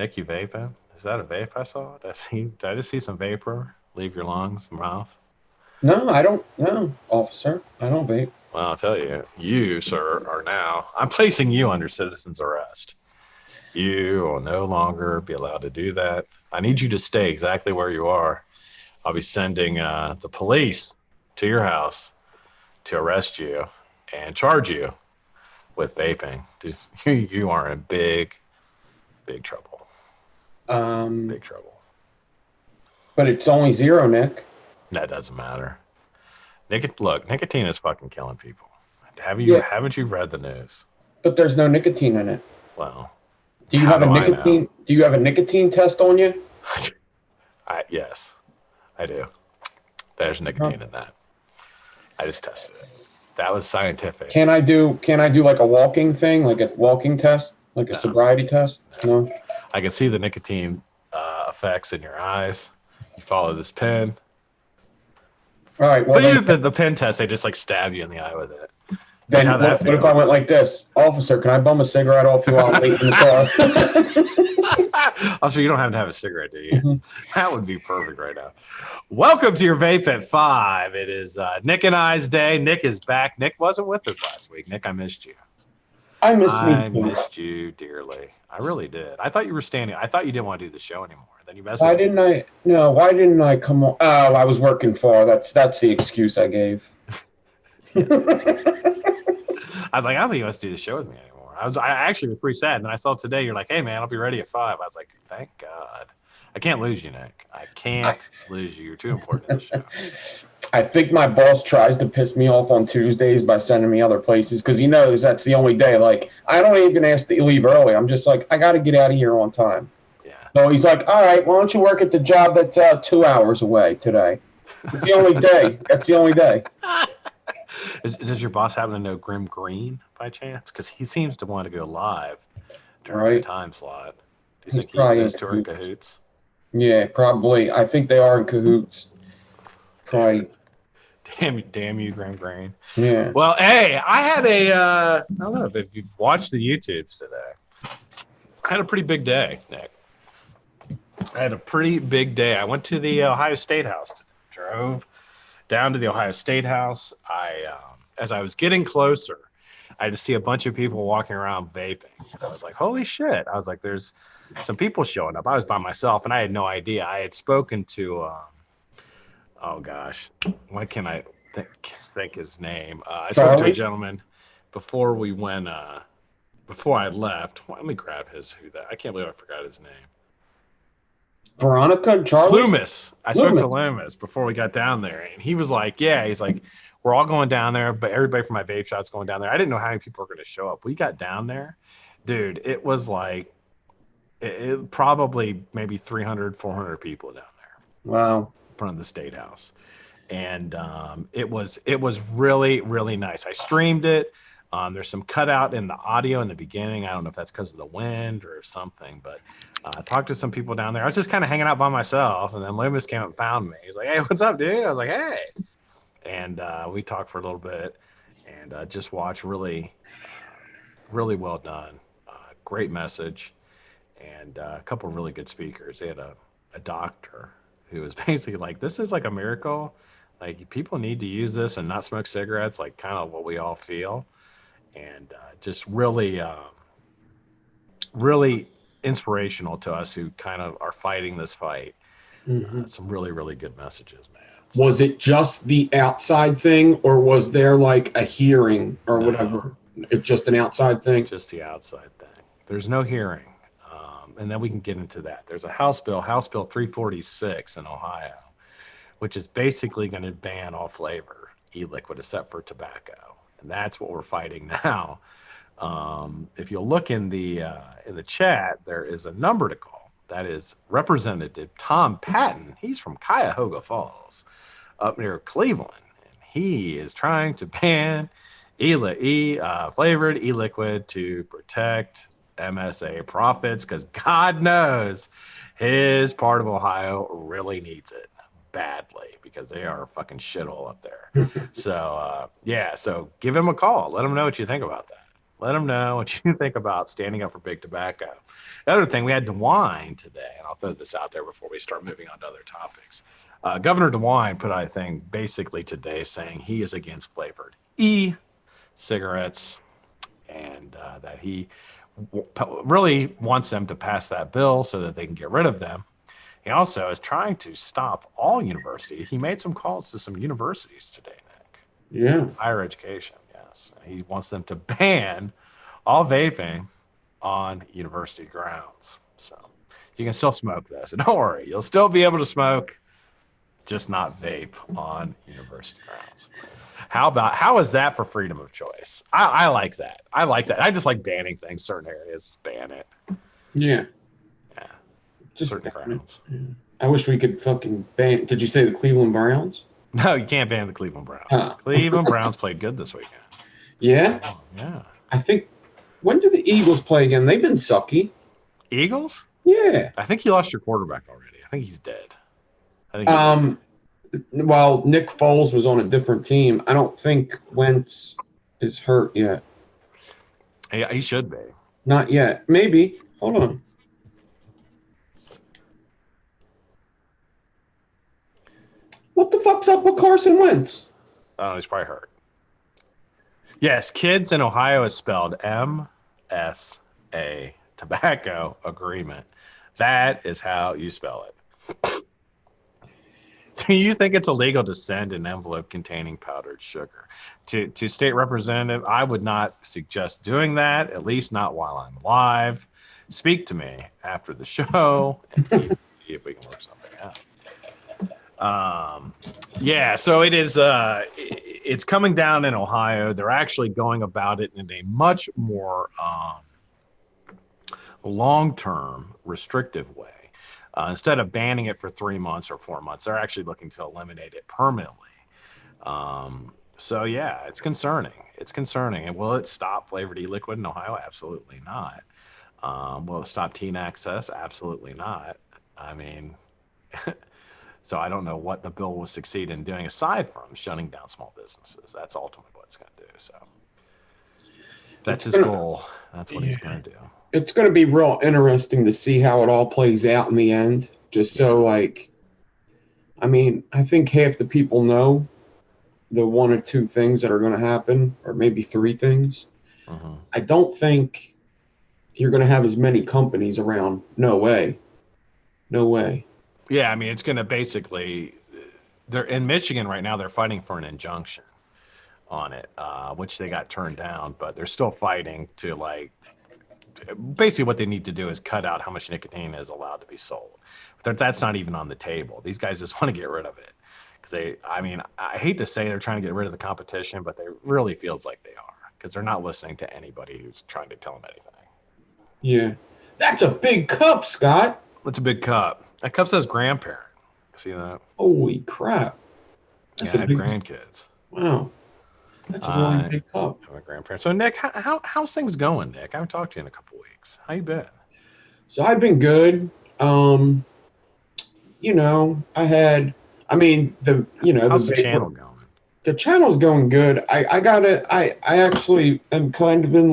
Nick, you vaping? Is that a vape I saw? Did I just see some vapor leave your lungs, mouth? No, I don't. No, officer, I don't vape. Well, I'll tell you, you, sir, are now. I'm placing you under citizen's arrest. You will no longer be allowed to do that. I need you to stay exactly where you are. I'll be sending the police to your house to arrest you and charge you with vaping. Dude, you are in big trouble. Um, Big trouble. but it's only zero, Nick. That doesn't matter. Look, nicotine is fucking killing people. Yeah, Haven't you read the news? but there's no nicotine in it. Well, Do you how have a do I know? nicotine? Do you have a nicotine test on you? Yes, I do. There's Huh. nicotine in that. I just tested it. That was scientific. Can I do? Can I do like a walking thing, like a walking test, like a No, sobriety test? No. I can see the nicotine effects in your eyes. You follow this pen, All right. Well but then, you the pen test, they just like stab you in the eye with it. See then how that what if I feels? went like this, officer? Can I bum a cigarette off you while I'm waiting in the Also, you don't have to have a cigarette, do you? car? That would be perfect right now. Welcome to your Vape at 5. It is Nick and I's day. Nick is back. Nick wasn't with us last week. Nick, I missed you. I miss me I too. missed you dearly. I really did. I thought you were standing. I thought you didn't want to do the show anymore. Then you Why messaged me. didn't I? No, why didn't I come on? Oh, I was working far. That's the excuse I gave. Yeah. I was like, I don't think you want to do the show with me anymore. I actually was pretty sad. And then I saw today, you're like, hey man, I'll be ready at 5. I was like, thank God. I can't lose you, Nick. I I, can't lose you. You're too important to the show. I think my boss tries to piss me off on Tuesdays by sending me other places because he knows that's the only day. Like, I don't even ask to leave early. I'm just like, I got to get out of here on time. Yeah. So he's like, all right, why don't you work at the job that's 2 hours away today? It's the only day. That's the only day. Does your boss happen to know Grim Green by chance? Because he seems to want to go live during my Right? time slot. Do you He's think probably in those two are in cahoots. cahoots? Yeah, probably. I think they are in cahoots. Damn Probably. it. Damn you, Grim Green. Yeah. Well, hey, I had I don't know if you've watched the YouTubes today. I had a pretty big day, Nick. I had a pretty big day. I went to the Ohio State House today. Drove down to the Ohio State House. As I was getting closer, I had to see a bunch of people walking around vaping. I was like, holy shit. I was like, there's some people showing up. I was by myself and I had no idea. I had spoken to, oh gosh, why can't I think his name? I spoke to a Charlie? gentleman before we went, before I left. Let me grab I can't believe I forgot his name. Veronica? Charlie? Loomis. I spoke Loomis. to Loomis before we got down there, and he was like, "Yeah, he's like, we're all going down there, but everybody from my vape shop's going down there." I didn't know how many people were going to show up. We got down there, dude. It was like, it probably maybe 300, 400 people down there Wow. in front of the State House, and it was really nice. I streamed it. There's some cutout in the audio in the beginning. I don't know if that's because of the wind or something, but I talked to some people down there. I was just kind of hanging out by myself, and then Loomis came and found me. He's like, "Hey, what's up, dude?" I was like, "Hey," and we talked for a little bit, and just watched really well done, great message, and a couple of really good speakers. They had a doctor who was basically like, "This is like a miracle. Like people need to use this and not smoke cigarettes, like kind of what we all feel." And just really inspirational to us who kind of are fighting this fight. Hmm. Some really good messages, man. So Was it just the outside thing, or was there like a hearing or no, whatever? It's just an outside thing. just the outside thing. There's no hearing, and then we can get into that. There's a House Bill 346 in Ohio, which is basically going to ban all flavor e-liquid except for tobacco, and that's what we're fighting now. If you'll look in the chat, there is a number to call. That is Representative Tom Patton. He's from Cuyahoga Falls, up near Cleveland, and he is trying to ban flavored e-liquid to protect MSA profits because God knows his part of Ohio really needs it badly because they are a fucking shithole up there. So yeah, so give him a call. Let him know what you think about that. Let them know what you think about standing up for big tobacco. The other thing, we had Dewine today, and I'll throw this out there before we start moving on to other topics. Governor Dewine put out a thing basically today saying he is against flavored e-cigarettes, and that he really wants them to pass that bill so that they can get rid of them. He also is trying to stop all universities. He made some calls to some universities today, Nick. Yeah. Higher education, yes. He wants them to ban all vaping on university grounds. So you can still smoke this. Don't worry, you'll still be able to smoke, just not vape on university grounds. How is that for freedom of choice? I like that. I like that. I just like banning things. Certain areas, ban it. Yeah. Yeah. Just Certain grounds. Yeah. I wish we could fucking ban. Did you say the Cleveland Browns? No, you can't ban the Cleveland Browns. Huh. Cleveland Browns played good this weekend. Yeah? Oh, yeah. I think, when did the Eagles play again? They've been sucky. Eagles? Yeah. I think you lost your quarterback already. I think he's dead. I think Well, Nick Foles was on a different team. I don't think Wentz is hurt yet. he should be. Not yet. Maybe. Hold on. What the fuck's up with Carson Wentz? Oh, he's probably hurt. Yes, kids in Ohio is spelled MSA, tobacco agreement. That is how you spell it. Do you think it's illegal to send an envelope containing powdered sugar? To state representative, I would not suggest doing that, at least not while I'm live. Speak to me after the show and see if we can work something out. Yeah, so it is. It's coming down in Ohio. They're actually going about it in a much more long-term, restrictive way. Instead of banning it for 3 months or 4 months, they're actually looking to eliminate it permanently. So yeah, it's concerning. It's concerning. And will it stop flavored e-liquid in Ohio? Absolutely not. Will it stop teen access? Absolutely not. I mean, so I don't know what the bill will succeed in doing aside from shutting down small businesses. That's ultimately what it's going to do. So that's his goal. That's what he's going to do. It's going to be real interesting to see how it all plays out in the end. Just so, like, I mean, I think half the people know the one or two things that are going to happen, or maybe three things. Mm-hmm. I don't think you're going to have as many companies around. No way. No way. Yeah, I mean, it's going to basically, they're in Michigan right now, they're fighting for an injunction on it, which they got turned down, but they're still fighting to, like, basically what they need to do is cut out how much nicotine is allowed to be sold. But that's not even on the table. These guys just want to get rid of it. Because I mean, I hate to say they're trying to get rid of the competition, but it really feels like they are. Because they're not listening to anybody who's trying to tell them anything. Yeah. That's a big cup, Scott. That's a big cup. That cup says grandparent. See that? Holy crap. That's I had grandkids. Wow. That's a really big cup. I'm a grandparent. So, Nick, how's things going, Nick? I haven't talked to you in a couple of weeks. How you been? So I've been good. You know, how's the channel going? The channel's going good. I actually am kind of in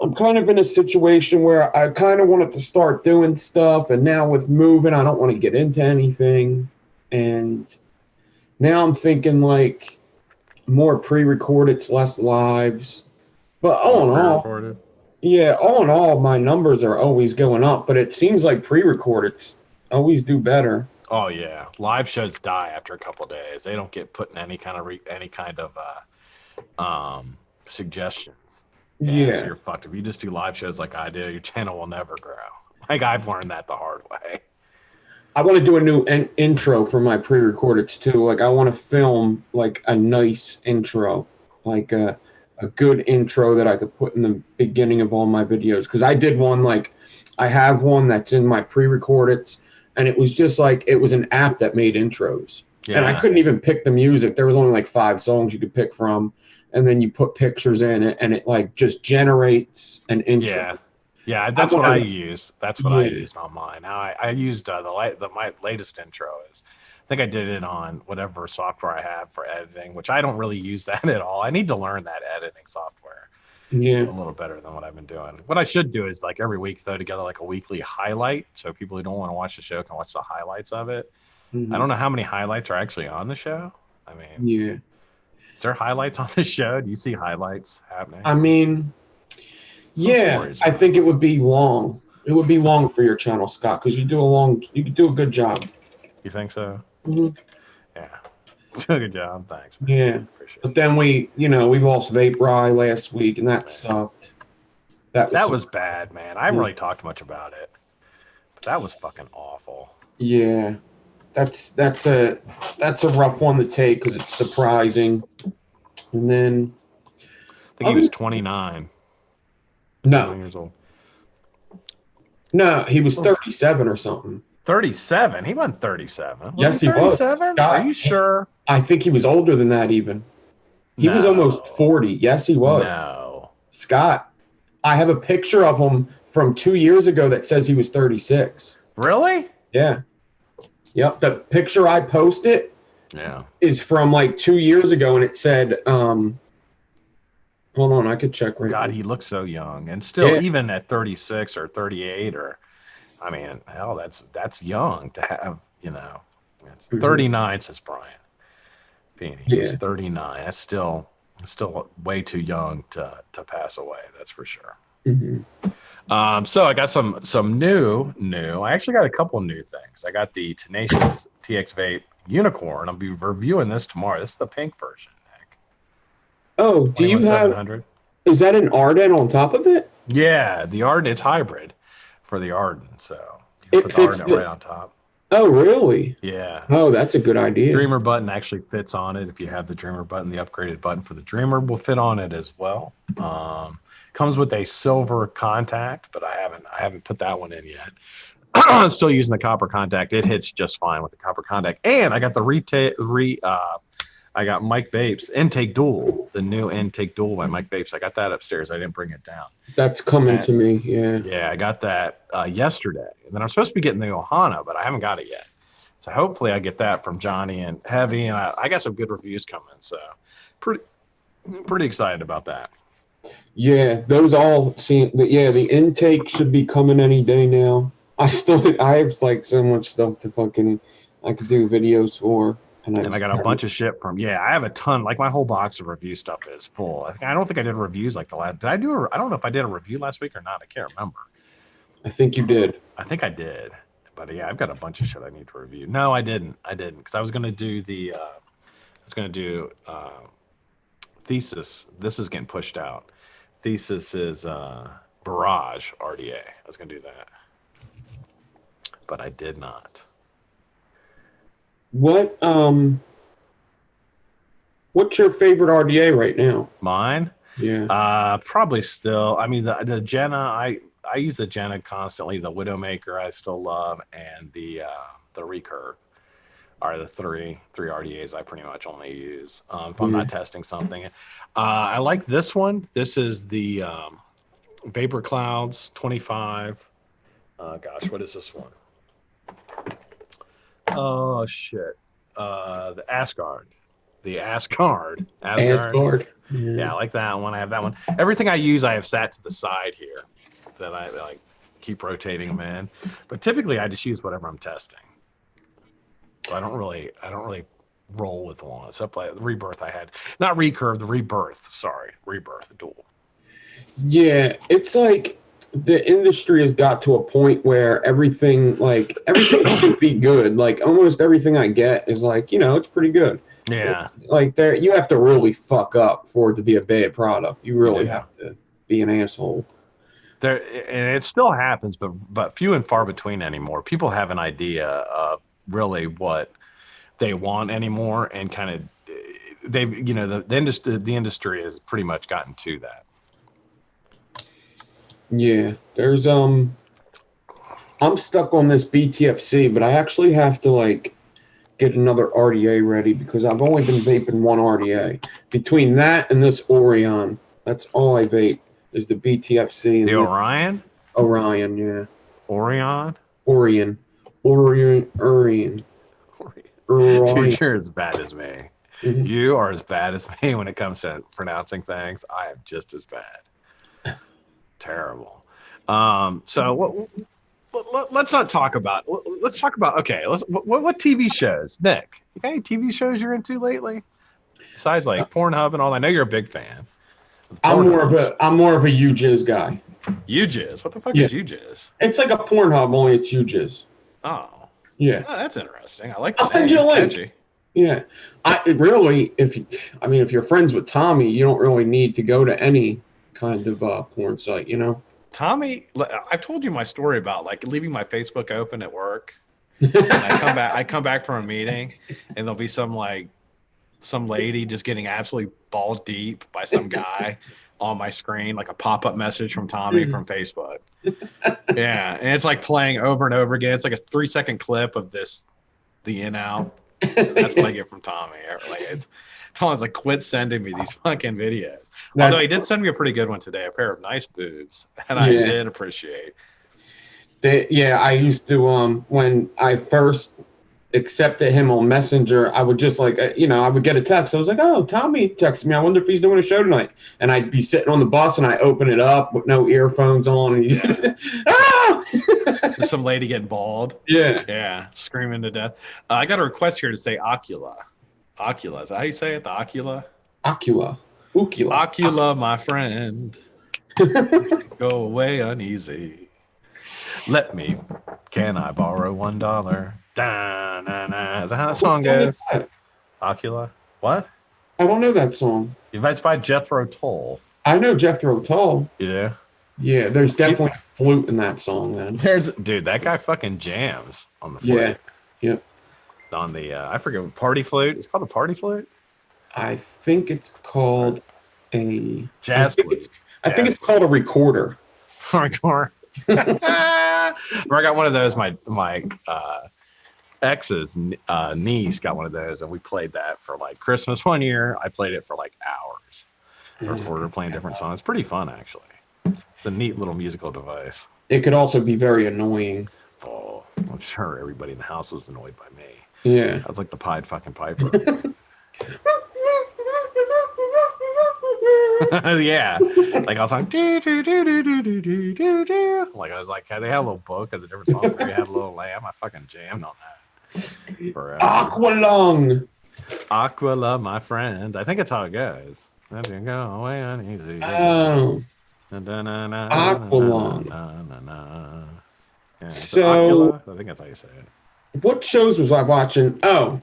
I'm kind of in a situation where I kind of wanted to start doing stuff, and now with moving, I don't want to get into anything. And now I'm thinking like more pre-recorded, less lives. But all in all, my numbers are always going up. But it seems like pre-recorded always do better. Oh yeah, live shows die after a couple of days. They don't get put in any kind of suggestions. Yeah, so you're fucked. If you just do live shows like I do, your channel will never grow. Like I've learned that the hard way. I want to do a new intro for my pre-recordeds too. Like I want to film like a nice intro, like a good intro that I could put in the beginning of all my videos. Because I did one, like I have one that's in my pre-recordeds, and it was just like it was an app that made intros. Yeah. And I couldn't even pick the music. There was only like 5 songs you could pick from, and then you put pictures in it, and it like just generates an intro. Yeah, that's what I use. That's what I used on mine. Now I used my latest intro is, I think I did it on whatever software I have for editing, which I don't really use that at all. I need to learn that editing software. Yeah. a little better than what I've been doing. What I should do is like every week throw together like a weekly highlight, so people who don't want to watch the show can watch the highlights of it. I Hmm. don't know how many highlights are actually on the show. I mean, Yeah. is there highlights on the show? Do you see highlights happening? I mean, Some yeah, stories I are think it would highlights. be long. It would be long for your channel, Scott, because you could do a good job. You think so? Hmm. Yeah. Good job. Thanks, man. Yeah. Appreciate But it. then we lost Vape Rye last week, and that Man. sucked. That was That some, was bad, man. I haven't really talked much about it, but that was fucking awful. yeah. That's a rough one to take because it's surprising. And then I think he other was 29, no, 29 years old. no, he was 37 or something. 37. He wasn't 37. Was he Yes, he was. 37? Are you Scott, sure? I think he was older than that even. He was almost No. 40. Yes, he was. No. Scott, I have a picture of him from 2 years ago that says he was 36. Really? Yeah. Yep. The picture I posted Yeah. is from like 2 years ago, and it said, hold on, I could check right God, now. he looks so young. And still, Yeah. even at 36 or 38 or I mean, hell, that's young to have, It's Mhm. 39, says Brian. He was Yeah. 39. That's still way too young to pass away. That's for sure. Hmm. So I got some new. I actually got a couple new things. I got the Tenacious TX Vape Unicorn. I'll be reviewing this tomorrow. This is the pink version, Nick. Oh, do you have, 21700. is that an Arden on top of it? Yeah, the Arden. It's hybrid for the Arden, so you can It put the fits Arden right the, on top. oh, really? Yeah. Oh, that's a good idea. Dreamer button actually fits on it. If you have the Dreamer button, the upgraded button for the Dreamer will fit on it as well. Comes with a silver contact, but I haven't put that one in yet. I'm still using the copper contact. It hits just fine with the copper contact. And I got I got Mike Vapes Intake Dual, the new Intake Dual by Mike Vapes. I got that upstairs. I didn't bring it down. That's coming to me. Yeah. Yeah, I got that yesterday. And then I'm supposed to be getting the Ohana, but I haven't got it yet. So hopefully I get that from Johnny and Heavy, and I got some good reviews coming. So pretty excited about that. Yeah, those all seem. Yeah, the intake should be coming any day now. I have like so much stuff to fucking I could do videos for, and And I got a bunch of shit from I have a ton. Like my whole box of review stuff is full. I don't think I did reviews like the last. Did I do? I don't know if I did a review last week or not. I can't remember. I think you did. I think I did, but yeah, I've got a bunch of shit I need to review. No, I didn't because I was gonna do the. I was gonna do thesis. This is getting pushed out. Thesis is Barrage RDA. I was gonna do that, but I did not. What's your favorite RDA right now? Mine? Yeah. Probably still. I mean, the Jenna. I use the Jenna constantly. The Widowmaker I still love, and the Recurve are the three RDAs I pretty much only use if I'm not testing something. I like this one. This is the Vapor Clouds 25. Gosh, what is this one? Oh shit. The Asgard. The Asgard. Asgard. Yeah, I like that one. I have that one. Everything I use, I have sat to the side here that I like keep rotating them in. But typically, I just use whatever I'm testing. So I don't really roll with one. Except like the Rebirth I had, not Recurve, the Rebirth. Sorry, Rebirth dual. Yeah, it's like the industry has got to a point where everything should be good. Like almost everything I get is like, it's pretty good. Yeah. Like there, you have to really fuck up for it to be a bad product. You really have to be an asshole. There, and it still happens, but few and far between anymore. People have an idea of really what they want anymore, and kind of they've the industry has pretty much gotten to that. Yeah, there's I'm stuck on this BTFC, but I actually have to like get another RDA ready because I've only been vaping one RDA. Between that and this Orion, that's all I vape is the BTFC. The Orion? Orion, yeah. Orion? Orion. Dude, you're as bad as me. Mm-hmm. You are as bad as me when it comes to pronouncing things. I am just as bad. Terrible. So let's not talk about. Let's talk about. Okay, what TV shows, Nick? You got any TV shows you're into lately? Besides like Pornhub and all. I know you're a big fan. I'm more of a UJizz guy. UJizz? What the fuck is UJizz? It's like a Pornhub, only it's UJizz. Oh. Yeah. Oh, that's interesting. I like. I'll send you a link. Catchy. Yeah. If you're friends with Tommy, you don't really need to go to any kind of porn site, you know. Tommy, I've told you my story about like leaving my Facebook open at work. And I come back from a meeting, and there'll be some lady just getting absolutely ball deep by some guy on my screen, like a pop-up message from Tommy from Facebook. Yeah, and it's like playing over and over again. It's like a 3-second clip of the in out. That's what I get from Tommy. Tommy's like, quit sending me these fucking videos. Although he did send me a pretty good one today, a pair of nice boobs, and I did appreciate. I used to when I first accepted him on Messenger, I would just I would get a text. I was like, oh, Tommy texted me. I wonder if he's doing a show tonight. And I'd be sitting on the bus, and I open it up with no earphones on, and some lady getting bald. Yeah, screaming to death. I got a request here to say Ocula. Ocula, is that how you say it? The Ocula? Ocula. Ocula, my friend. Go away uneasy. Can I borrow $1? Da, na, na. Is that how that song goes? Ocula? What? I don't know that song. It's by Jethro Tull. I know Jethro Tull. Yeah. Yeah, there's definitely a flute in that song then. Dude, that guy fucking jams on the flute. Yeah. Yep. On the I forget, party flute. It's called the party flute. I think it's called a jazz flute. I think it's called a recorder. Recorder. I got one of those. My ex's niece got one of those, and we played that for like Christmas one year. I played it for like hours. We're playing different songs. It's pretty fun, actually. It's a neat little musical device. It could also be very annoying. Oh, I'm sure everybody in the house was annoyed by me. Yeah. I was like the Pied fucking Piper. Yeah. Like I was like, do, do, do, do, do, do, do, do, do. Like I was like, they had a little book of the different songs. Maybe had a little lamb. I fucking jammed on that. Aqualung. Aquila, my friend. I think that's how it goes. Let me go away uneasy. Oh. Aqualung. Yeah, so, I think that's how you say it. What shows was I watching? Oh.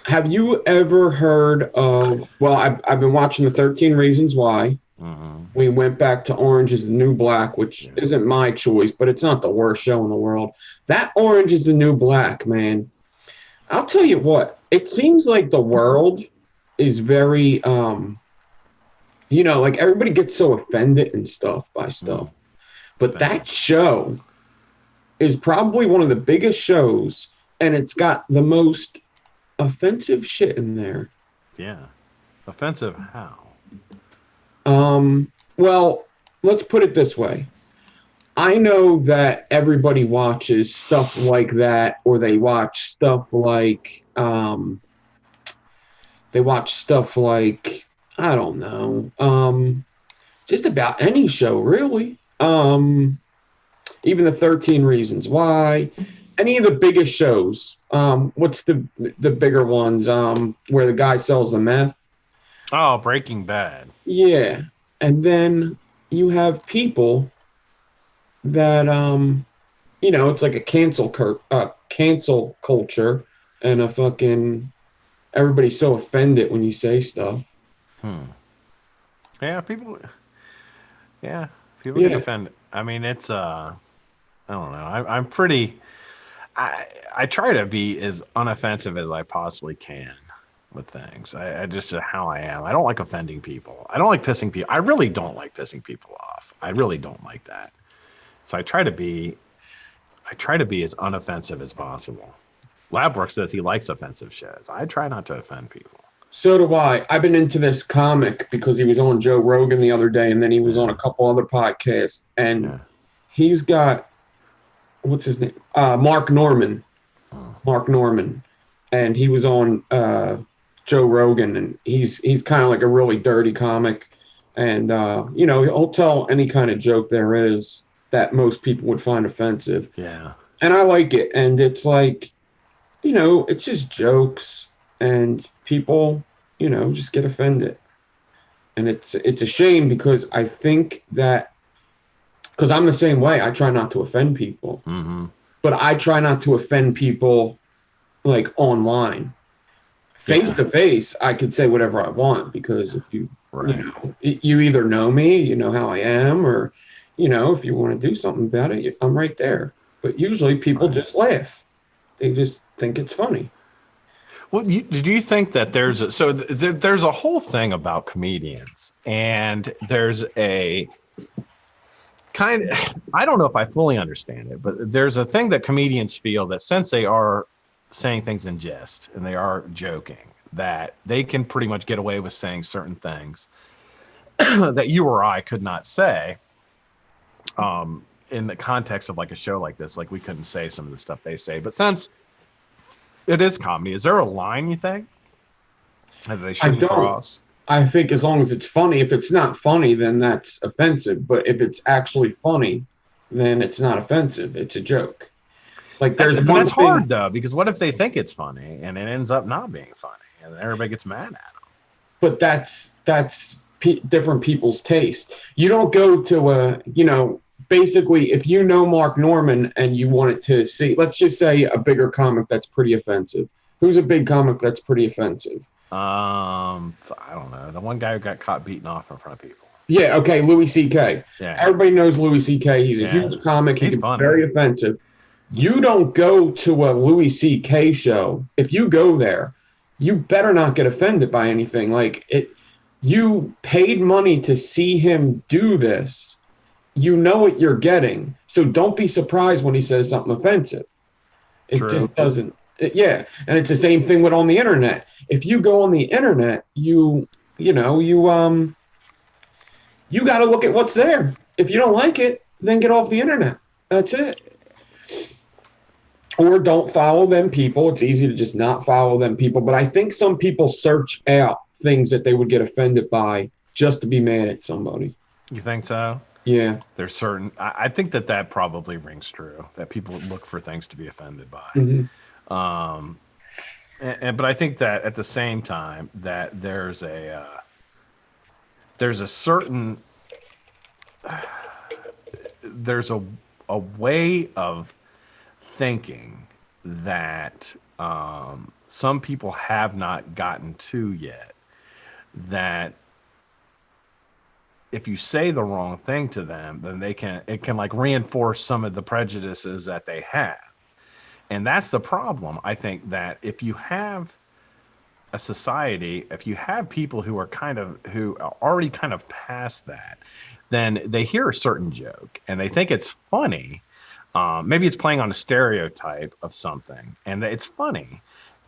Have you ever heard of, well, I've been watching the 13 Reasons Why. Mm-hmm. We went back to Orange is the New Black, which isn't my choice, but it's not the worst show in the world. That Orange is the New Black, man. I'll tell you what, it seems like the world is very, like everybody gets so offended and stuff by stuff. But that show is probably one of the biggest shows, and it's got the most offensive shit in there. Yeah. Offensive how? Well, let's put it this way. I know that everybody watches stuff like that, or they watch stuff like I don't know, just about any show, really. Even the 13 Reasons Why, any of the biggest shows. What's the bigger ones? Where the guy sells the meth. Oh, Breaking Bad. Yeah, and then you have people that it's like a cancel culture, and a fucking everybody's so offended when you say stuff. Yeah, people get offended. I mean, it's I don't know. I'm pretty. I try to be as unoffensive as I possibly can with things. I just how I am. I don't like offending people. I don't like pissing people. I really don't like pissing people off. I really don't like that. So I try to be as unoffensive as possible. Labwork says he likes offensive shows. I try not to offend people. So do I. I've been into this comic because he was on Joe Rogan the other day, and then he was on a couple other podcasts, and he's got, what's his name? Mark Norman. Mark Norman. And he was on Joe Rogan, and he's kind of like a really dirty comic. And, you know, he'll tell any kind of joke there is that most people would find offensive. Yeah. And I like it. And it's like, you know, it's just jokes and people, you know, just get offended. And it's a shame because I think that, because I'm the same way. I try not to offend people, but I try not to offend people like online. Face to face, I could say whatever I want because if you, you know, you either know me, you know how I am, or, you know, if you want to do something about it, I'm right there. But usually people just laugh. They just think it's funny. Well, do you think that there's there's a whole thing about comedians, and there's a kind of, I don't know if I fully understand it, but there's a thing that comedians feel that since they are saying things in jest and they are joking, that they can pretty much get away with saying certain things that you or I could not say in the context of like a show like this. Like we couldn't say some of the stuff they say, but since it is comedy, is there a line you think that they shouldn't cross? I think as long as it's funny. If it's not funny, then that's offensive. But if it's actually funny, then it's not offensive. It's a joke. Like that's hard though, because what if they think it's funny and it ends up not being funny and everybody gets mad at them? But that's different people's taste. You don't go to a, you know, basically if you know Mark Norman and you wanted to see, let's just say a bigger comic that's pretty offensive. Who's a big comic that's pretty offensive? I don't know. The one guy who got caught beating off in front of people. Yeah, okay, Louis C.K. Yeah. Everybody knows Louis C.K. He's a huge comic. He's very offensive. You don't go to a Louis C.K. show. If you go there, you better not get offended by anything. Like it, you paid money to see him do this. You know what you're getting. So don't be surprised when he says something offensive. It just doesn't. Yeah, and it's the same thing with on the internet. If you go on the internet, you got to look at what's there. If you don't like it, then get off the internet. That's it. Or don't follow them people. It's easy to just not follow them people. But I think some people search out things that they would get offended by just to be mad at somebody. You think so? Yeah. There's certain, I think that probably rings true, that people look for things to be offended by. But I think that at the same time that there's a certain, there's a way of thinking that some people have not gotten to yet, that if you say the wrong thing to them, then it can like reinforce some of the prejudices that they have. And that's the problem. I think that if you have a society, if you have people who are already kind of past that, then they hear a certain joke and they think it's funny. Maybe it's playing on a stereotype of something and it's funny,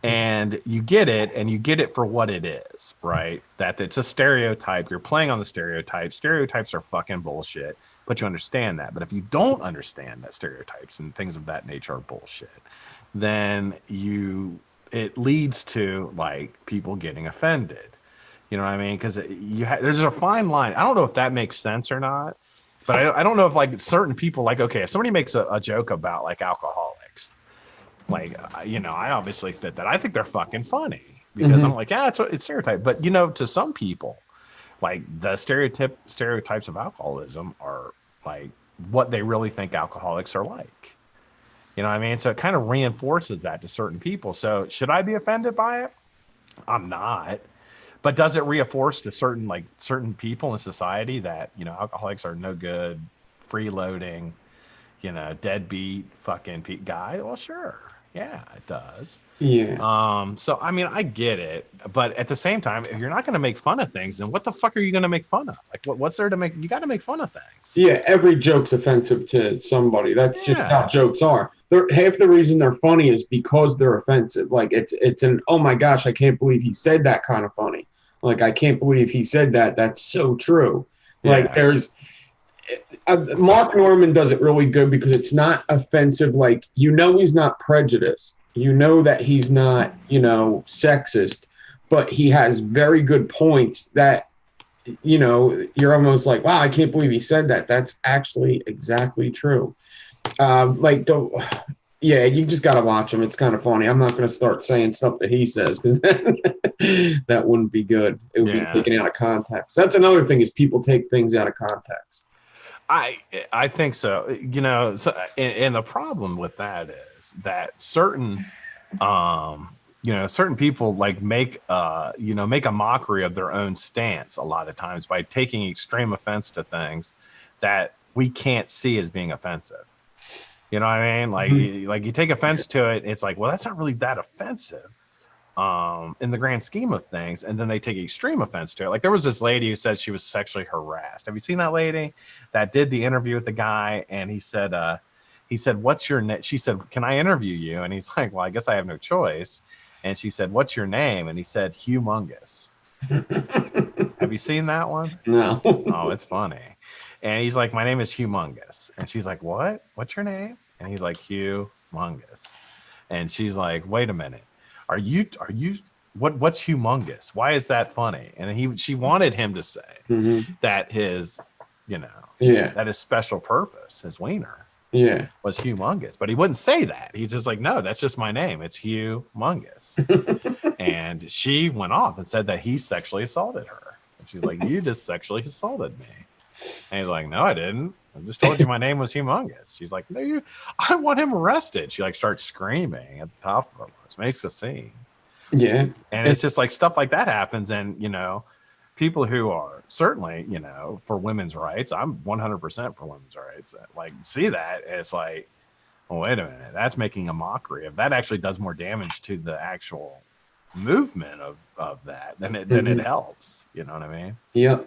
and you get it for what it is, right? That it's a stereotype. You're playing on the stereotype. Stereotypes are fucking bullshit, but you understand that. But if you don't understand that stereotypes and things of that nature are bullshit, then it leads to like people getting offended. You know what I mean? Because there's a fine line. I don't know if that makes sense or not. But I don't know if like certain people, like, okay, if somebody makes a joke about like alcoholics, like, I obviously fit that. I think they're fucking funny because I'm like, yeah, it's stereotype. But, to some people, like the stereotypes of alcoholism are like what they really think alcoholics are like. You know what I mean? So it kind of reinforces that to certain people. So should I be offended by it? I'm not. But does it reinforce to certain people in society that, alcoholics are no good, freeloading, deadbeat fucking guy? Well, sure. Yeah, it does. Yeah. So, I mean, I get it. But at the same time, if you're not going to make fun of things, then what the fuck are you going to make fun of? Like, what's there to make? You got to make fun of things. Yeah, every joke's offensive to somebody. That's just how jokes are. Half the reason they're funny is because they're offensive. Like, it's an, oh my gosh, I can't believe he said that kind of funny. Like, I can't believe he said that. That's so true. Like, there's Mark Norman does it really good because it's not offensive. Like, he's not prejudiced. That he's not, sexist, but he has very good points that you know, you're almost like, wow, I can't believe he said that. That's actually exactly true. Like, don't, yeah, you just got to watch him. It's kind of funny. I'm not going to start saying stuff that he says because that wouldn't be good. It would be taken out of context. That's another thing is people take things out of context. I think so. You know, so, and the problem with that is that certain you know, certain people like make you know, make a mockery of their own stance a lot of times by taking extreme offense to things that we can't see as being offensive. You know what I mean? Like you take offense to it, it's like, well, that's not really that offensive in the grand scheme of things, and then they take extreme offense to it. Like there was this lady who said she was sexually harassed. Have you seen that lady that did the interview with the guy? And he said, what's your name? She said, can I interview you? And he's like, well, I guess I have no choice. And she said, what's your name? And he said, Humongous. Have you seen that one? No. Oh, it's funny. And he's like, my name is Humongous. And she's like, what? What's your name? And he's like, Humongous. And she's like, wait a minute. Are you what's humongous? Why is that funny? And she wanted him to say that his, you know, that his special purpose, his wiener, was humongous. But he wouldn't say that. He's just like, no, that's just my name. It's Humongous. And she went off and said that he sexually assaulted her. And she's like, you just sexually assaulted me. And he's like, no, I didn't. I just told you my name was Humongous. She's like, no, I want him arrested. She like starts screaming at the top of her voice, makes a scene. Yeah. And it's just like stuff like that happens. And, you know, people who are certainly, you know, for women's rights, I'm 100% for women's rights. Like, see that, it's like, oh, wait a minute, that's making a mockery of that. Actually does more damage to the actual movement of that than it helps. You know what I mean? Yeah.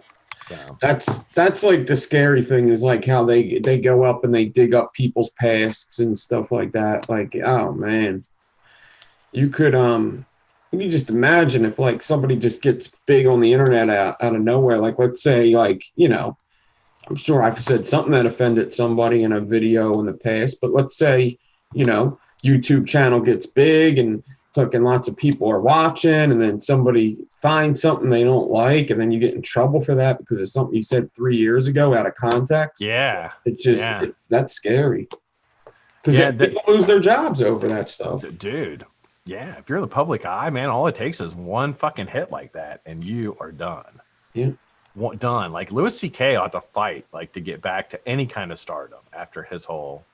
So. That's like the scary thing is like how they go up and they dig up people's pasts and stuff like that. Like, oh man, you could just imagine if like somebody just gets big on the internet out of nowhere. Like, let's say, like, you know, I'm sure I've said something that offended somebody in a video in the past, but let's say, you know, YouTube channel gets big and fucking lots of people are watching, and then somebody finds something they don't like, and then you get in trouble for that because of something you said 3 years ago out of context. Yeah. It's just, that's scary. Because people lose their jobs over that stuff. Dude. Yeah. If you're in the public eye, man, all it takes is one fucking hit like that, and you are done. Yeah. Done. Like Louis C.K. ought to fight, like, to get back to any kind of stardom after his whole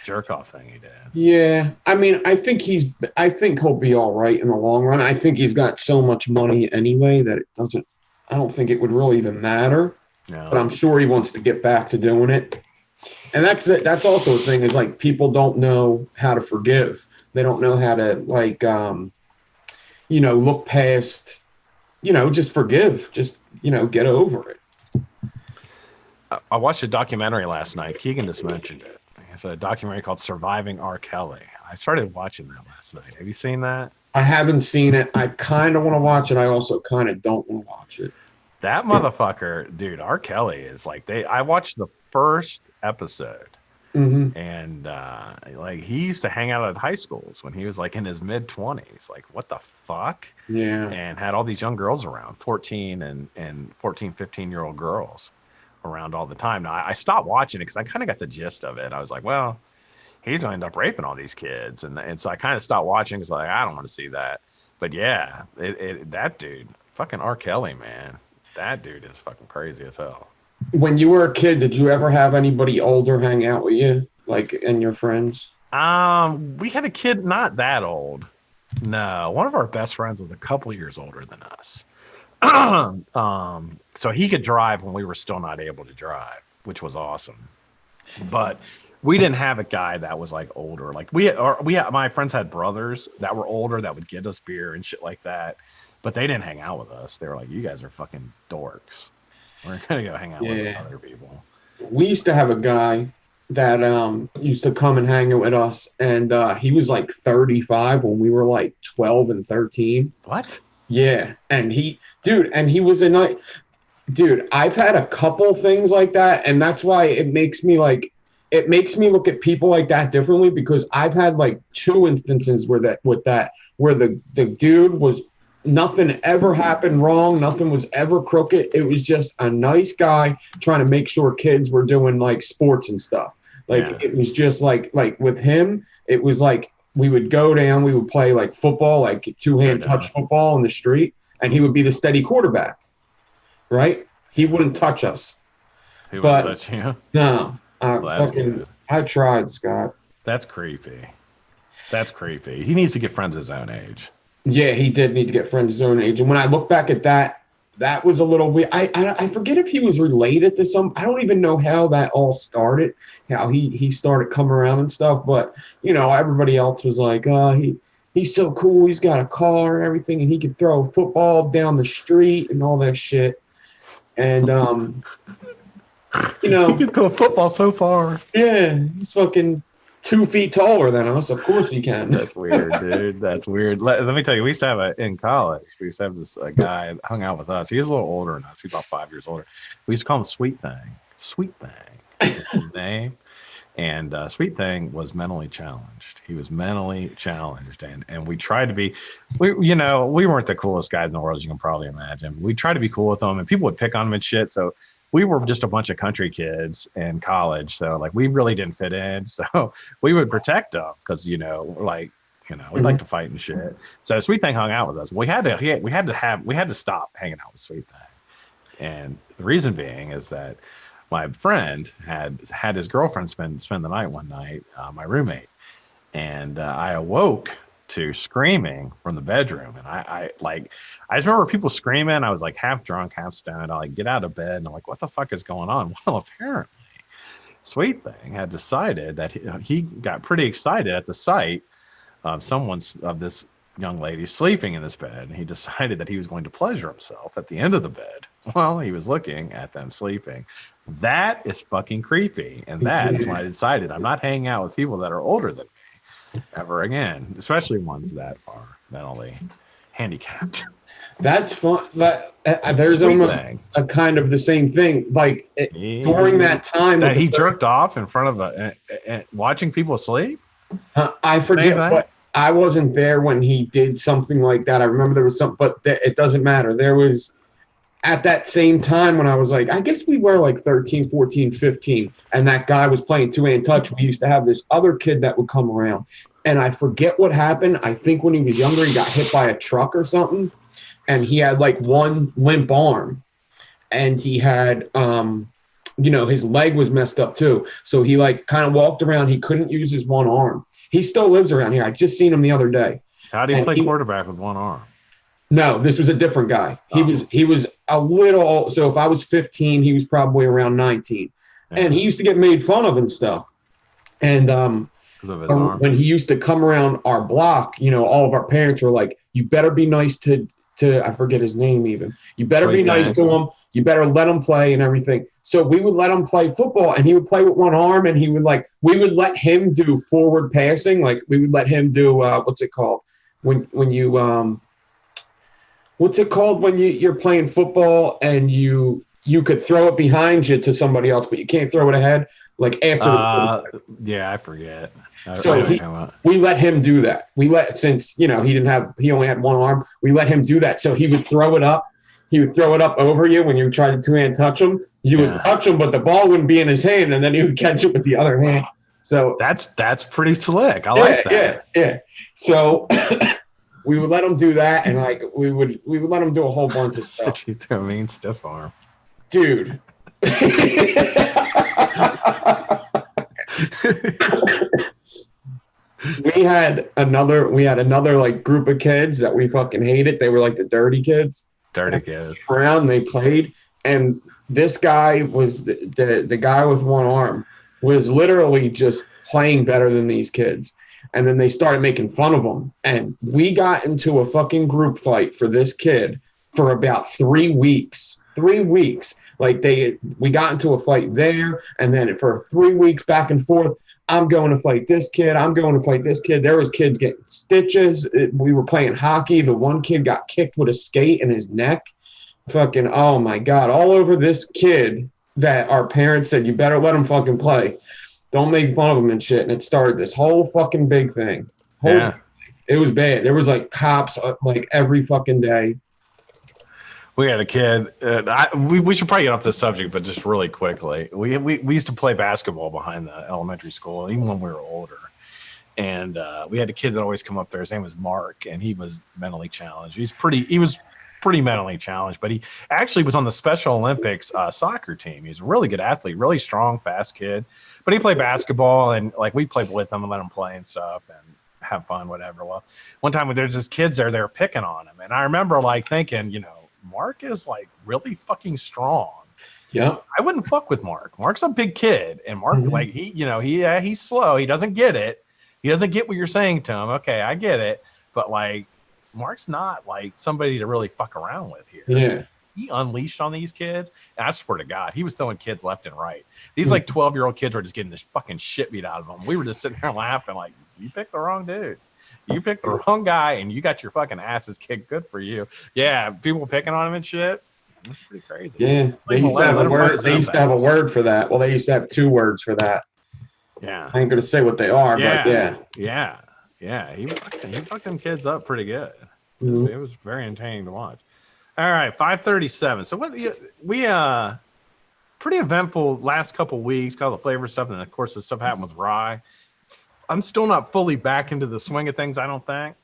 jerk off thing he did. Yeah, I mean, I think he'll be all right in the long run. I think he's got so much money anyway that I don't think it would really even matter. No. But I'm sure he wants to get back to doing it. And that's also the thing is like people don't know how to forgive. They don't know how to like you know, look past, you know, just forgive, just, you know, get over it. I watched a documentary last night. Keegan just mentioned it. It's a documentary called Surviving R. Kelly. I started watching that last night. Have you seen that? I haven't seen it. I kind of want to watch it. I also kind of don't want to watch it. That motherfucker, dude, R. Kelly is like, I watched the first episode, and like he used to hang out at high schools when he was like in his mid-20s. Like, what the fuck? Yeah. And had all these young girls around, 14 and 14, 15-year-old girls around all the time. Now I stopped watching it because I kind of got the gist of it. I was like, well, he's going to end up raping all these kids, and so I kind of stopped watching because like I don't want to see that. But yeah, that dude, fucking R. Kelly, man, that dude is fucking crazy as hell. When you were a kid, did you ever have anybody older hang out with you, like, and your friends? We had a kid not that old. No, one of our best friends was a couple years older than us. So he could drive when we were still not able to drive, which was awesome. But we didn't have a guy that was like older. Like my friends had brothers that were older that would get us beer and shit like that, but they didn't hang out with us. They were like, you guys are fucking dorks. We're gonna go hang out with other people. We used to have a guy that used to come and hang out with us, and he was like 35 when we were like 12 and 13. What? Yeah, and he was a night. Dude, I've had a couple things like that, and that's why it makes me look at people like that differently, because I've had like 2 instances where the dude was nothing ever happened wrong. Nothing was ever crooked. It was just a nice guy trying to make sure kids were doing like sports and stuff. Like it was just like with him, it was like we would go down, we would play like football, like two-hand touch football in the street, and he would be the steady quarterback, right? He wouldn't touch us. He wouldn't touch you? No. I tried, Scott. That's creepy. That's creepy. He needs to get friends his own age. Yeah, he did need to get friends his own age. And when I look back at that, that was a little weird. I forget if he was related to some. I don't even know how that all started, how he started coming around and stuff. But, you know, everybody else was like, he's so cool. He's got a car and everything, and he could throw a football down the street and all that shit. And, you know. He could throw a football so far. Yeah, he's fucking 2 feet taller than us. Of course he can. That's weird, dude. That's weird. Let me tell you, we used to have in college, we used to have this guy that hung out with us. He was a little older than us. He's about 5 years older. We used to call him Sweet Thing. Sweet Thing was his name. And Sweet Thing was mentally challenged. He was mentally challenged. And we tried to be, we weren't the coolest guys in the world, as you can probably imagine. We tried to be cool with him, and people would pick on him and shit. So we were just a bunch of country kids in college. So like we really didn't fit in. So we would protect him because, we like to fight and shit. So Sweet Thing hung out with us. We had to stop hanging out with Sweet Thing. And the reason being is that my friend had his girlfriend spend the night one night, my roommate. And I awoke to screaming from the bedroom, and I just remember people screaming. I was like half drunk, half stoned. I like get out of bed and I'm like, what the fuck is going on? Well, apparently Sweet Thing had decided that he got pretty excited at the sight of this young lady sleeping in this bed, and he decided that he was going to pleasure himself at the end of the bed while he was looking at them sleeping. That is fucking creepy, and that is when I decided I'm not hanging out with people that are older than me ever again, especially ones that are mentally handicapped. That's fun. There's almost a kind of the same thing. Like during that time that he jerked off in front of watching people sleep. I forget what. I wasn't there when he did something like that. I remember there was something, but it doesn't matter. There was at that same time when I was like, I guess we were like 13, 14, 15, and that guy was playing two-hand touch. We used to have this other kid that would come around, and I forget what happened. I think when he was younger, he got hit by a truck or something, and he had like one limp arm, and he had, his leg was messed up too. So he like kind of walked around. He couldn't use his one arm. He still lives around here. I just seen him the other day. How do you play quarterback with one arm? No, this was a different guy. He was a little. So if I was 15, he was probably around 19, and he used to get made fun of and stuff. And because of his arm. When he used to come around our block, all of our parents were like, "You better be nice to I forget his name even. You better be nice to him. You better let him play and everything." So we would let him play football, and he would play with one arm, and we would let him do forward passing. Like we would let him do what's it called when you what's it called when you're playing football and you could throw it behind you to somebody else, but you can't throw it ahead like after. Yeah, I forget. We let him do that. Since he only had one arm, we let him do that. So he would throw it up. He would throw it up over you when you tried to two-hand touch him. You would touch him, but the ball wouldn't be in his hand, and then he would catch it with the other hand. So that's pretty slick. I like that. Yeah. So we would let him do that, and like we would let him do a whole bunch of stuff. You threw a mean stiff arm, dude. We had another like group of kids that we fucking hated. They were like the dirty kids. Around, they played, and this guy was the guy with one arm was literally just playing better than these kids. And then they started making fun of him, and we got into a fucking group fight for this kid for about 3 weeks. 3 weeks. Like we got into a fight there, and then for 3 weeks back and forth. I'm going to fight this kid. I'm going to fight this kid. There was kids getting stitches. We were playing hockey. The one kid got kicked with a skate in his neck. Fucking, oh my God. All over this kid that our parents said, you better let him fucking play. Don't make fun of him and shit. And it started this whole fucking big thing. It It was bad. There was like cops like every fucking day. We had a kid. We should probably get off this subject, but just really quickly, we used to play basketball behind the elementary school, even when we were older. And we had a kid that always come up there. His name was Mark, and he was mentally challenged. He was pretty mentally challenged, but he actually was on the Special Olympics soccer team. He was a really good athlete, really strong, fast kid. But he played basketball, and like we played with him and let him play and stuff and have fun, whatever. Well, one time when there's just kids there, they were picking on him, and I remember like thinking, you know, Mark is like really fucking strong. Yeah, I wouldn't fuck with Mark. Mark's a big kid, and Mark, like he's slow. He doesn't get it. He doesn't get what you're saying to him. Okay, I get it, but like Mark's not like somebody to really fuck around with here. Yeah, he unleashed on these kids, and I swear to God, he was throwing kids left and right. These like 12-year-old kids were just getting this fucking shit beat out of them. We were just sitting there laughing, like, you picked the wrong dude. You picked the wrong guy, and you got your fucking asses kicked. Good for you. Yeah, people picking on him and shit. That's pretty crazy. Yeah, they used to have a word. They used to have a word for that. Well, they used to have 2 words for that. Yeah, I ain't gonna say what they are, yeah, but yeah. He fucked them kids up pretty good. Mm-hmm. It was very entertaining to watch. All right, 5:37. So what we pretty eventful last couple weeks. Got all the flavor stuff, and of course the stuff happened with rye. I'm still not fully back into the swing of things. I don't think.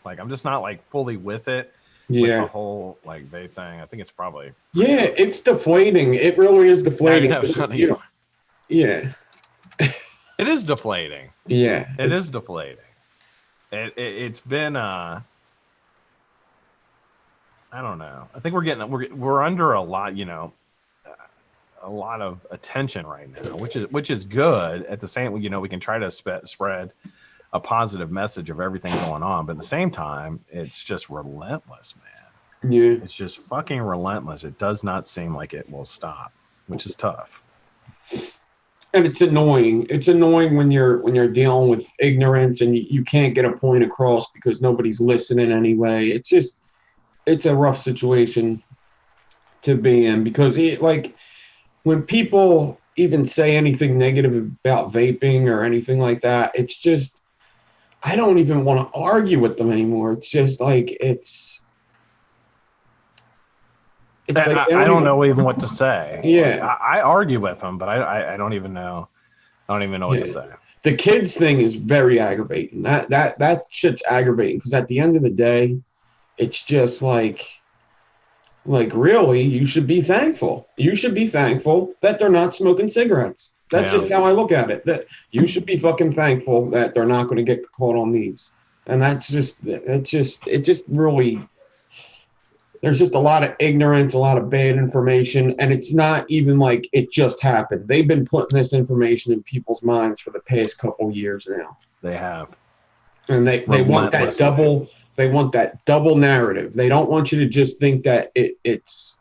Like I'm just not like fully with it. Yeah. With the whole like vape thing. I think it's probably. Yeah, it's deflating. It really is deflating. Yeah. It is deflating. Yeah. It is deflating. It's been I don't know. I think we're under a lot, you know, a lot of attention right now, which is good. At the same, you know, we can try to spread a positive message of everything going on, but at the same time, it's just relentless, man. Yeah. It's just fucking relentless. It does not seem like it will stop, which is tough. And it's annoying. It's annoying when you're dealing with ignorance and you can't get a point across because nobody's listening anyway. It's a rough situation to be in because like when people even say anything negative about vaping or anything like that, it's just I don't even want to argue with them anymore. It's just like it's like I don't know even what to say. Yeah, like, I argue with them, but I don't even know. I don't even know what to say. The kids thing is very aggravating. That shit's aggravating because at the end of the day, it's just like really, you should be thankful. You should be thankful that they're not smoking cigarettes. That's just how I look at it. That you should be fucking thankful that they're not going to get caught on these. And it just really. There's just a lot of ignorance, a lot of bad information, and it's not even like it just happened. They've been putting this information in people's minds for the past couple years now. They have. And they want that double. They want that double narrative. They don't want you to just think that it's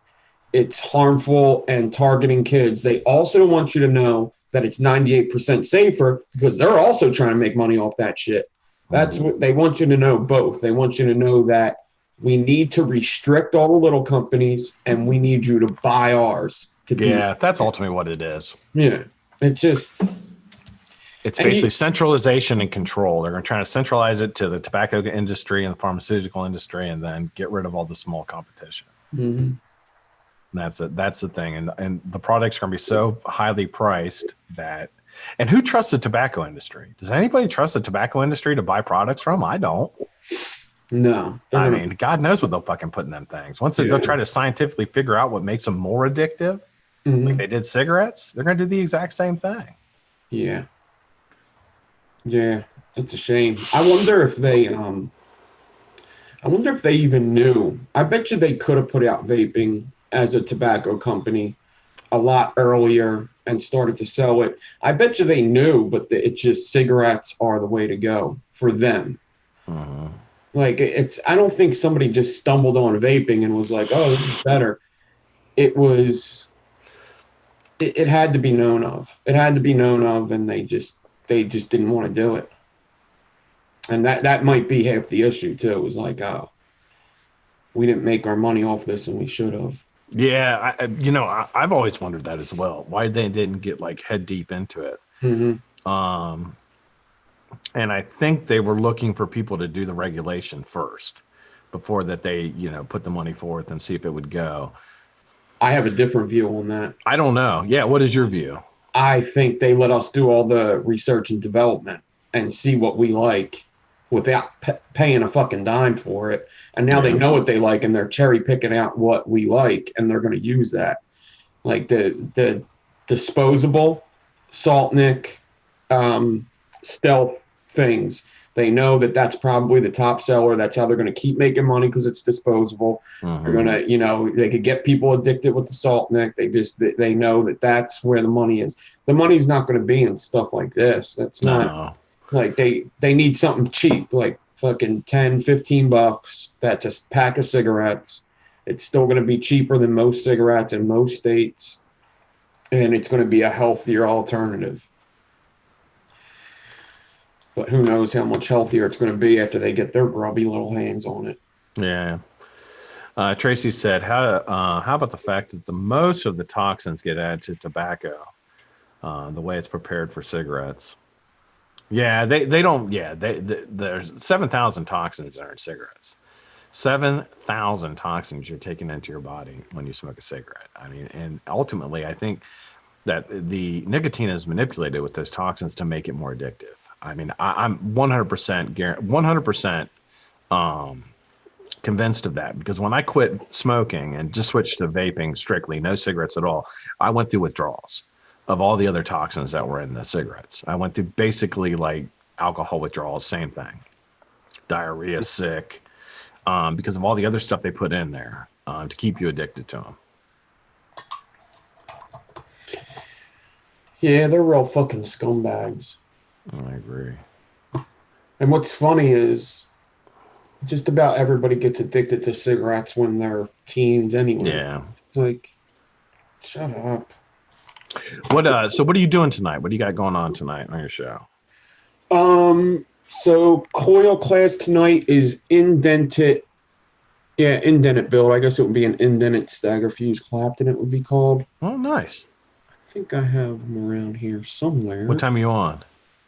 harmful and targeting kids. They also want you to know that it's 98% safer because they're also trying to make money off that shit. That's what they want you to know. Both. They want you to know that we need to restrict all the little companies, and we need you to buy ours. That's ultimately what it is. Yeah, it's basically centralization and control. They're trying to centralize it to the tobacco industry and the pharmaceutical industry, and then get rid of all the small competition. Mm-hmm. That's the thing, and the products are going to be so highly priced that. And who trusts the tobacco industry? Does anybody trust the tobacco industry to buy products from? I don't. No. I mean, God knows what they'll fucking put in them things. Once they'll try to scientifically figure out what makes them more addictive, like they did cigarettes, they're going to do the exact same thing. Yeah. Yeah, it's a shame. I wonder if they even knew. I bet you they could have put out vaping as a tobacco company a lot earlier and started to sell it. I bet you they knew, but it's just cigarettes are the way to go for them. Uh-huh. Like I don't think somebody just stumbled on vaping and was like, "Oh, this is better." It had to be known of. It had to be known of, and they just didn't want to do it. And that might be half the issue too. It was like, "Oh, we didn't make our money off this, and we should have." Yeah, I've always wondered that as well. Why they didn't get like head deep into it. Mm-hmm. And I think they were looking for people to do the regulation first before that they, put the money forth and see if it would go. I have a different view on that. I don't know. Yeah. What is your view? I think they let us do all the research and development and see what we like without paying a fucking dime for it. And now they know what they like, and they're cherry picking out what we like, and they're going to use that. Like the disposable salt nick stealth things. They know that that's probably the top seller. That's how they're going to keep making money because it's disposable. They're going to, they could get people addicted with the salt nick. They know that that's where the money is. The money's not going to be in stuff like this. That's not like they need something cheap, like fucking 10, 15 bucks. That's a pack of cigarettes. It's still going to be cheaper than most cigarettes in most states. And it's going to be a healthier alternative. But who knows how much healthier it's going to be after they get their grubby little hands on it. Yeah. Tracy said, how about the fact that the most of the toxins get added to tobacco, the way it's prepared for cigarettes? Yeah, they don't. Yeah, there's 7,000 toxins that are in cigarettes. 7,000 toxins you're taking into your body when you smoke a cigarette. I mean, and ultimately, I think that the nicotine is manipulated with those toxins to make it more addictive. I mean, I'm 100% convinced of that, because when I quit smoking and just switched to vaping strictly, no cigarettes at all, I went through withdrawals of all the other toxins that were in the cigarettes. I went through basically like alcohol withdrawals, same thing, diarrhea, sick, because of all the other stuff they put in there to keep you addicted to them. Yeah, they're real fucking scumbags. I agree. And what's funny is just about everybody gets addicted to cigarettes when they're teens anyway. Yeah. It's like, shut up. So what are you doing tonight? What do you got going on tonight on your show? So coil class tonight is indented. Yeah, indented build. I guess it would be an indented stagger fuse Clapton, it would be called. Oh, nice. I think I have them around here somewhere. What time are you on?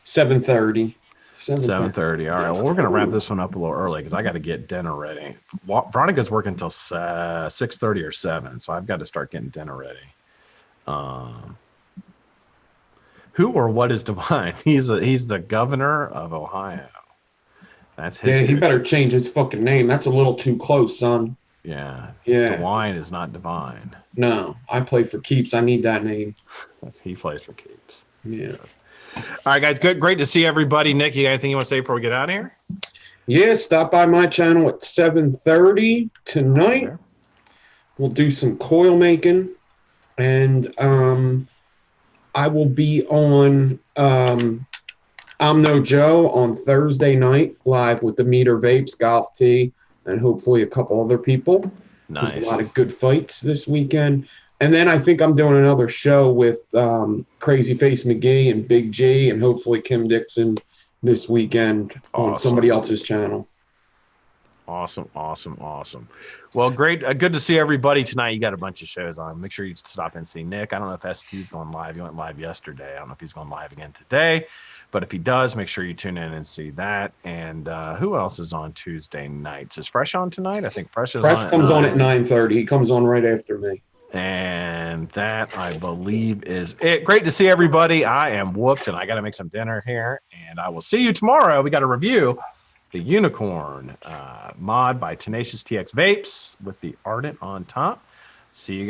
7:30. 7:30. All right. Well, we're going to wrap this one up a little early because I got to get dinner ready. Veronica's working until 6:30 or 7, so I've got to start getting dinner ready. Who or what is Dewine? He's the governor of Ohio. That's his. Yeah, he better change his fucking name. That's a little too close, son. Yeah. Yeah. Dewine is not divine. No, I play for keeps. I need that name. He plays for keeps. Yeah. All right, guys. Great to see everybody. Nick, you got anything you want to say before we get out of here? Yeah, stop by my channel at 7:30 tonight. Okay. We'll do some coil making, and I will be on I'm No Joe on Thursday night live with the Meter Vapes, Golf T, and hopefully a couple other people. Nice. There's a lot of good fights this weekend. And then I think I'm doing another show with Crazy Face McGee and Big G and hopefully Kim Dixon this weekend on somebody else's channel. Awesome. Well, great. Good to see everybody tonight. You got a bunch of shows on. Make sure you stop and see Nick. I don't know if SQ's going live. He went live yesterday. I don't know if he's going live again today. But if he does, make sure you tune in and see that. And who else is on Tuesday nights? Is Fresh on tonight? I think Fresh comes on at 9:30. He comes on right after me. And that, I believe, is it. Great to see everybody. I am whooped, and I got to make some dinner here. And I will see you tomorrow. We got a review the Unicorn mod by Tenacious TX Vapes with the Ardent on top. See you guys.